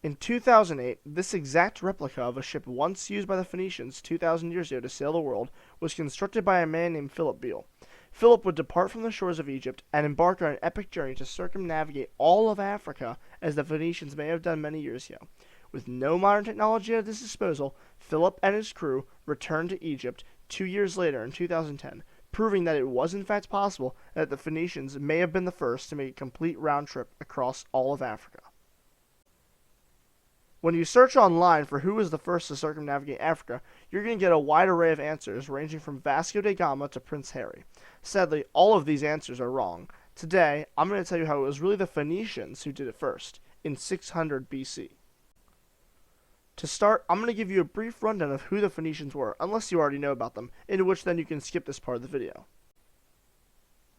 In 2008, this exact replica of a ship once used by the Phoenicians 2,000 years ago to sail the world was constructed by a man named Philip Beale. Philip would depart from the shores of Egypt and embark on an epic journey to circumnavigate all of Africa, as the Phoenicians may have done many years ago. With no modern technology at his disposal, Philip and his crew returned to Egypt 2 years later in 2010, proving that it was in fact possible that the Phoenicians may have been the first to make a complete round trip across all of Africa. When you search online for who was the first to circumnavigate Africa, you're going to get a wide array of answers ranging from Vasco da Gama to Prince Harry. Sadly, all of these answers are wrong. Today, I'm going to tell you how it was really the Phoenicians who did it first, in 600 BC. To start, I'm going to give you a brief rundown of who the Phoenicians were, unless you already know about them, in which then you can skip this part of the video.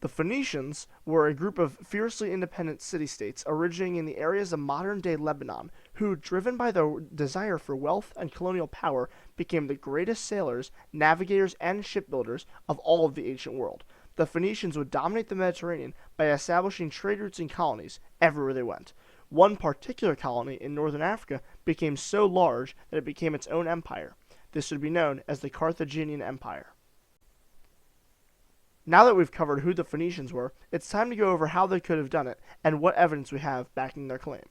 The Phoenicians were a group of fiercely independent city-states originating in the areas of modern-day Lebanon, who, driven by their desire for wealth and colonial power, became the greatest sailors, navigators, and shipbuilders of all of the ancient world. The Phoenicians would dominate the Mediterranean by establishing trade routes and colonies everywhere they went. One particular colony in northern Africa became so large that it became its own empire. This would be known as the Carthaginian Empire. Now that we've covered who the Phoenicians were, it's time to go over how they could have done it and what evidence we have backing their claim.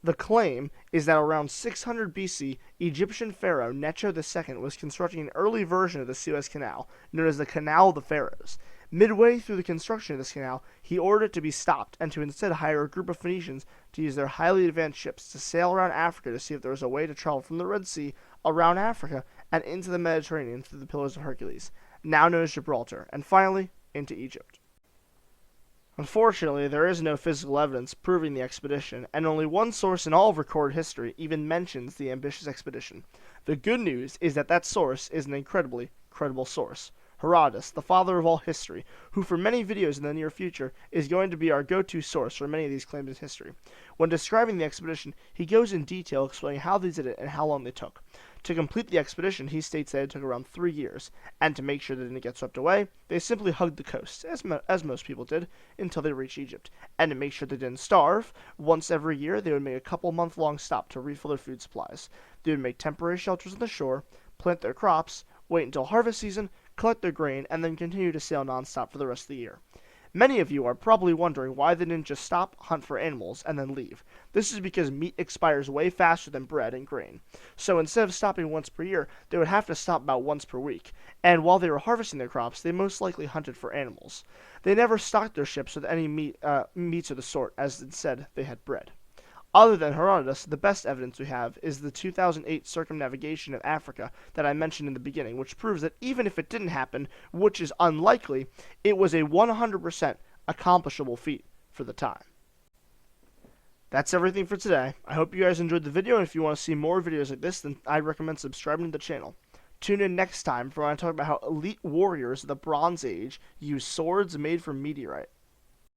The claim is that around 600 BC, Egyptian pharaoh Necho II was constructing an early version of the Suez Canal, known as the Canal of the Pharaohs. Midway through the construction of this canal, he ordered it to be stopped and to instead hire a group of Phoenicians to use their highly advanced ships to sail around Africa to see if there was a way to travel from the Red Sea around Africa and into the Mediterranean through the Pillars of Hercules, now known as Gibraltar, and finally, into Egypt. Unfortunately, there is no physical evidence proving the expedition, and only one source in all of recorded history even mentions the ambitious expedition. The good news is that that source is an incredibly credible source. Herodotus, the father of all history, who for many videos in the near future is going to be our go-to source for many of these claims in history. When describing the expedition, he goes in detail explaining how they did it and how long they took. To complete the expedition, he states that it took around 3 years, and to make sure they didn't get swept away, they simply hugged the coast, as most people did, until they reached Egypt. And to make sure they didn't starve, once every year they would make a couple-month-long stop to refill their food supplies. They would make temporary shelters on the shore, plant their crops, wait until harvest season, collect their grain, and then continue to sail nonstop for the rest of the year. Many of you are probably wondering why they didn't just stop, hunt for animals, and then leave. This is because meat expires way faster than bread and grain. So instead of stopping once per year, they would have to stop about once per week. And while they were harvesting their crops, they most likely hunted for animals. They never stocked their ships with any meats of the sort, as instead they had bread. Other than Herodotus, the best evidence we have is the 2008 circumnavigation of Africa that I mentioned in the beginning, which proves that even if it didn't happen, which is unlikely, it was a 100% accomplishable feat for the time. That's everything for today. I hope you guys enjoyed the video, and if you want to see more videos like this, then I'd recommend subscribing to the channel. Tune in next time for when I talk about how elite warriors of the Bronze Age used swords made from meteorite.